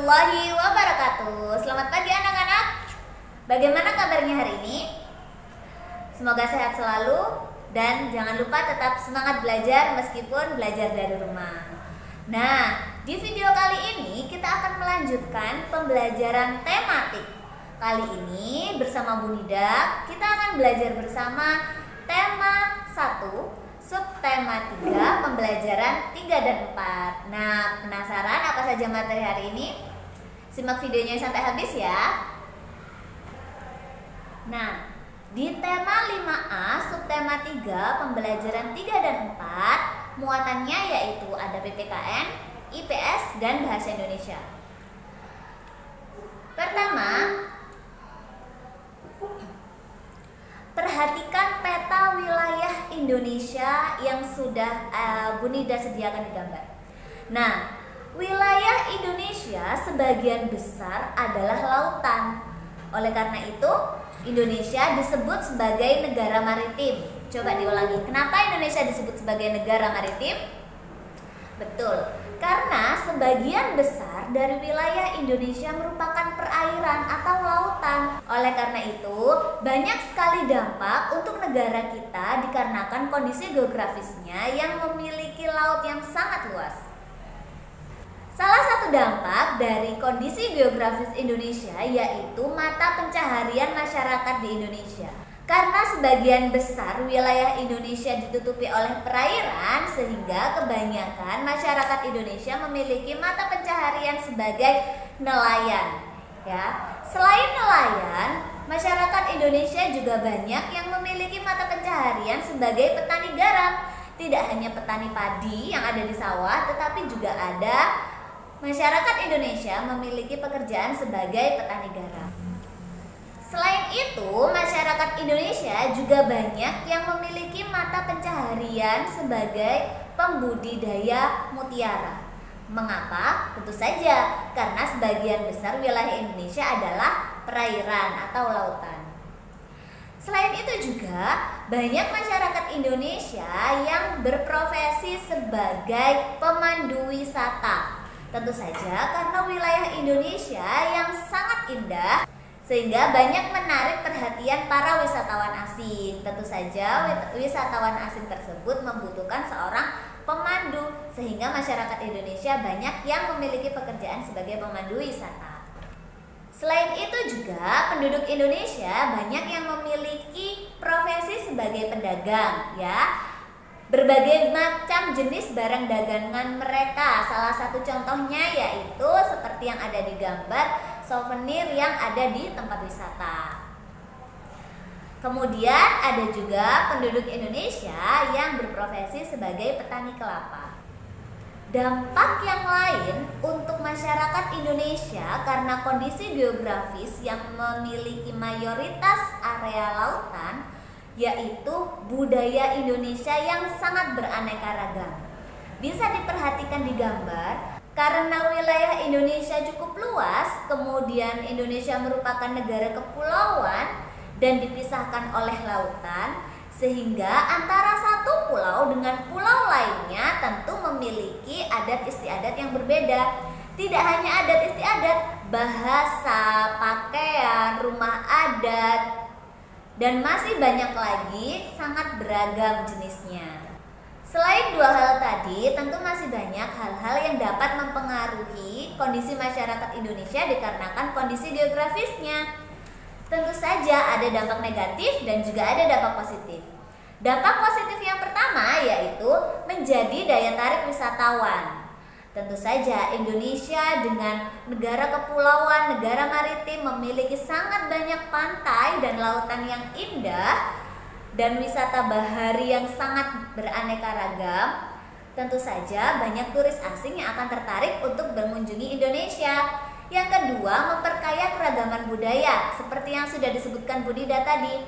warahmatullahi wabarakatuh. Selamat pagi anak-anak. Bagaimana kabarnya hari ini? Semoga sehat selalu dan jangan lupa tetap semangat belajar meskipun belajar dari rumah. Nah, di video kali ini kita akan melanjutkan pembelajaran tematik. Kali ini bersama Bu Nida kita akan belajar bersama tema 1, subtema 3, pembelajaran 3 dan 4. Nah, penasaran apa saja materi hari ini? Simak videonya sampai habis ya. Nah, di tema 5A, subtema 3, pembelajaran 3 dan 4, muatannya yaitu ada PPKN, IPS, dan Bahasa Indonesia. Pertama, perhatikan peta wilayah Indonesia yang sudah Bu Nida sediakan di gambar. Nah, wilayah Indonesia sebagian besar adalah lautan. Oleh karena itu, Indonesia disebut sebagai negara maritim. Coba diulangi, kenapa Indonesia disebut sebagai negara maritim? Betul, karena sebagian besar dari wilayah Indonesia merupakan perairan atau lautan. Oleh karena itu, banyak sekali dampak untuk negara kita dikarenakan kondisi geografisnya yang memiliki laut yang sangat luas. Salah satu dampak dari kondisi geografis Indonesia yaitu mata pencaharian masyarakat di Indonesia. Karena sebagian besar wilayah Indonesia ditutupi oleh perairan, sehingga kebanyakan masyarakat Indonesia memiliki mata pencaharian sebagai nelayan. Ya, selain nelayan, masyarakat Indonesia juga banyak yang memiliki mata pencaharian sebagai petani garam. Tidak hanya petani padi yang ada di sawah, tetapi juga ada masyarakat Indonesia memiliki pekerjaan sebagai petani garam. Selain itu, masyarakat Indonesia juga banyak yang memiliki mata pencaharian sebagai pembudidaya mutiara. Mengapa? Tentu saja karena sebagian besar wilayah Indonesia adalah perairan atau lautan. Selain itu juga banyak masyarakat Indonesia yang berprofesi sebagai pemandu wisata. Tentu saja karena wilayah Indonesia yang sangat indah sehingga banyak menarik perhatian para wisatawan asing. Tentu saja wisatawan asing tersebut membutuhkan seorang pemandu, sehingga masyarakat Indonesia banyak yang memiliki pekerjaan sebagai pemandu wisata. Selain itu juga penduduk Indonesia banyak yang memiliki profesi sebagai pedagang ya. Berbagai macam jenis barang dagangan mereka. Salah satu contohnya yaitu seperti yang ada di gambar, souvenir yang ada di tempat wisata. Kemudian ada juga penduduk Indonesia yang berprofesi sebagai petani kelapa. Dampak yang lain untuk masyarakat Indonesia karena kondisi geografis yang memiliki mayoritas area lautan yaitu budaya Indonesia yang sangat beraneka ragam. Bisa diperhatikan di gambar, karena wilayah Indonesia cukup luas, kemudian Indonesia merupakan negara kepulauan dan dipisahkan oleh lautan, sehingga antara satu pulau dengan pulau lainnya tentu memiliki adat istiadat yang berbeda. Tidak hanya adat istiadat, bahasa, pakaian, rumah adat, dan masih banyak lagi sangat beragam jenisnya. Selain dua hal tadi, tentu masih banyak hal-hal yang dapat mempengaruhi kondisi masyarakat Indonesia dikarenakan kondisi geografisnya. Tentu saja ada dampak negatif dan juga ada dampak positif. Dampak positif yang pertama yaitu menjadi daya tarik wisatawan. Tentu saja Indonesia dengan negara kepulauan, negara maritim memiliki sangat banyak pantai dan lautan yang indah dan wisata bahari yang sangat beraneka ragam. Tentu saja banyak turis asing yang akan tertarik untuk mengunjungi Indonesia. Yang kedua, memperkaya keragaman budaya seperti yang sudah disebutkan Bu Nida tadi.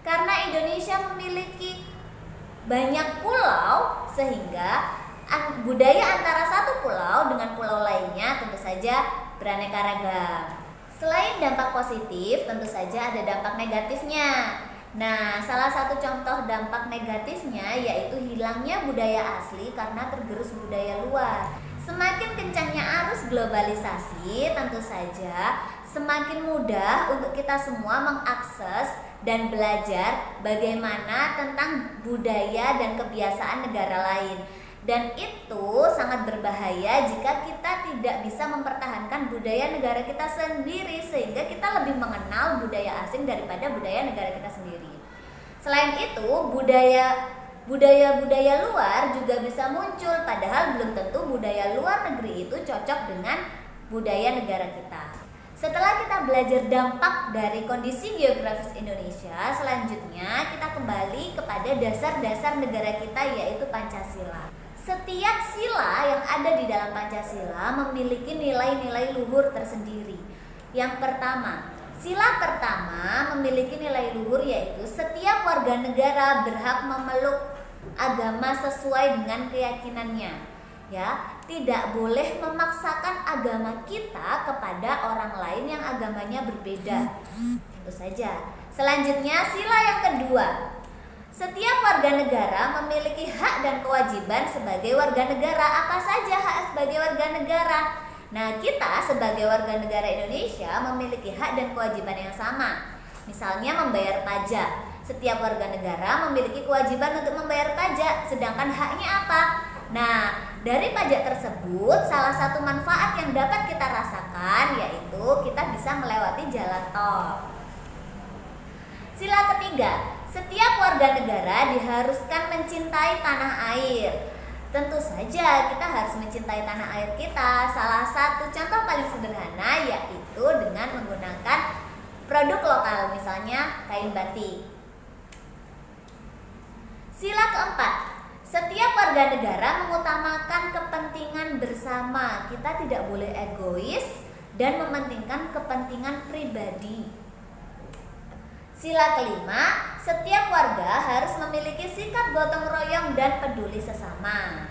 Karena Indonesia memiliki banyak pulau sehingga budaya antara satu pulau dengan pulau lainnya tentu saja beraneka ragam. Selain dampak positif, tentu saja ada dampak negatifnya. Nah, salah satu contoh dampak negatifnya yaitu hilangnya budaya asli karena tergerus budaya luar. Semakin kencangnya arus globalisasi, tentu saja semakin mudah untuk kita semua mengakses dan belajar bagaimana tentang budaya dan kebiasaan negara lain. Dan itu sangat berbahaya jika kita tidak bisa mempertahankan budaya negara kita sendiri, sehingga kita lebih mengenal budaya asing daripada budaya negara kita sendiri. Selain itu, budaya luar juga bisa muncul, padahal belum tentu budaya luar negeri itu cocok dengan budaya negara kita. Setelah kita belajar dampak dari kondisi geografis Indonesia, selanjutnya kita kembali kepada dasar-dasar negara kita, yaitu Pancasila. Setiap sila yang ada di dalam Pancasila memiliki nilai-nilai luhur tersendiri. Yang pertama, sila pertama memiliki nilai luhur, yaitu setiap warga negara berhak memeluk agama sesuai dengan keyakinannya. Ya, tidak boleh memaksakan agama kita kepada orang lain yang agamanya berbeda. Tentu saja. Selanjutnya, sila yang kedua. Setiap warga negara memiliki hak dan kewajiban sebagai warga negara. Apa saja hak sebagai warga negara? Nah, kita sebagai warga negara Indonesia memiliki hak dan kewajiban yang sama. Misalnya membayar pajak. Setiap warga negara memiliki kewajiban untuk membayar pajak. Sedangkan haknya apa? Nah, dari pajak tersebut salah satu manfaat yang dapat kita rasakan yaitu kita bisa melewati jalan tol. Sila ketiga, setiap warga negara diharuskan mencintai tanah air. Tentu saja kita harus mencintai tanah air kita. Salah satu contoh paling sederhana yaitu dengan menggunakan produk lokal, misalnya kain batik. Sila keempat, setiap warga negara mengutamakan kepentingan bersama. Kita tidak boleh egois dan mementingkan kepentingan pribadi. Sila kelima, setiap warga harus memiliki sikap gotong royong dan peduli sesama.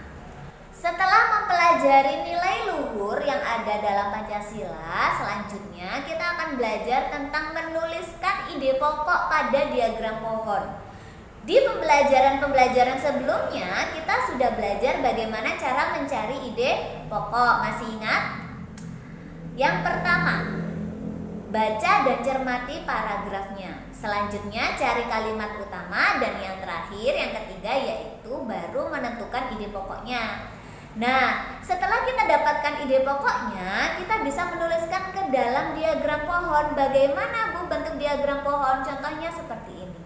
Setelah mempelajari nilai luhur yang ada dalam Pancasila, selanjutnya kita akan belajar tentang menuliskan ide pokok pada diagram pohon. Di pembelajaran sebelumnya kita sudah belajar bagaimana cara mencari ide pokok. Masih ingat? Yang pertama, baca dan cermati paragrafnya. Selanjutnya cari kalimat utama, dan yang terakhir, yang ketiga, yaitu baru menentukan ide pokoknya. Nah, setelah kita dapatkan ide pokoknya, kita bisa menuliskan ke dalam diagram pohon. Bagaimana Bu bentuk diagram pohon? Contohnya seperti ini.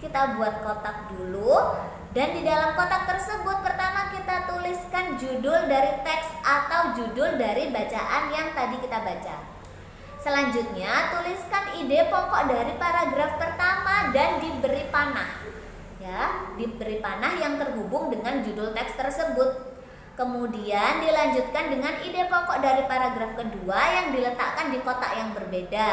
Kita buat kotak dulu, dan di dalam kotak tersebut pertama kita tuliskan judul dari teks atau judul dari bacaan yang tadi kita baca. Selanjutnya tuliskan ide pokok dari paragraf pertama dan diberi panah. Ya, diberi panah yang terhubung dengan judul teks tersebut. Kemudian dilanjutkan dengan ide pokok dari paragraf kedua yang diletakkan di kotak yang berbeda.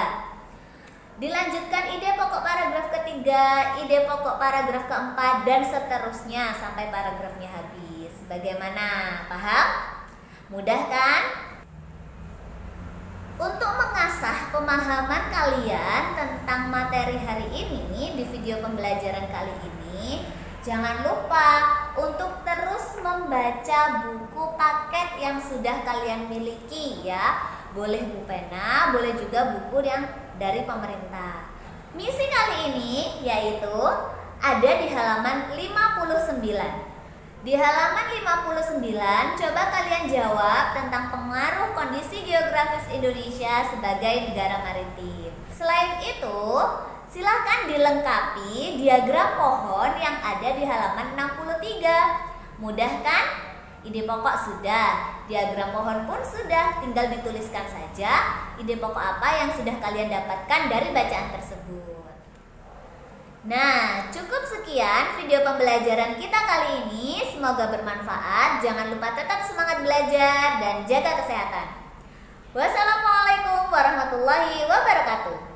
Dilanjutkan ide pokok paragraf ketiga, ide pokok paragraf keempat, dan seterusnya sampai paragrafnya habis. Bagaimana? Paham? Mudah kan? Untuk mengasah pemahaman kalian tentang materi hari ini di video pembelajaran kali ini, jangan lupa untuk terus membaca buku paket yang sudah kalian miliki ya. Boleh buku pena, boleh juga buku yang dari pemerintah. Misi kali ini yaitu ada di halaman 59. Di halaman 59 coba kalian jawab tentang pengaruh kondisi geografis Indonesia sebagai negara maritim. Selain itu, silahkan dilengkapi diagram pohon yang ada di halaman 63. Mudah kan? Ide pokok sudah, diagram pohon pun sudah, tinggal dituliskan saja ide pokok apa yang sudah kalian dapatkan dari bacaan tersebut. Nah, cukup sekian video pembelajaran kita kali ini. Semoga bermanfaat. Jangan lupa tetap semangat belajar dan jaga kesehatan. Wassalamualaikum warahmatullahi wabarakatuh.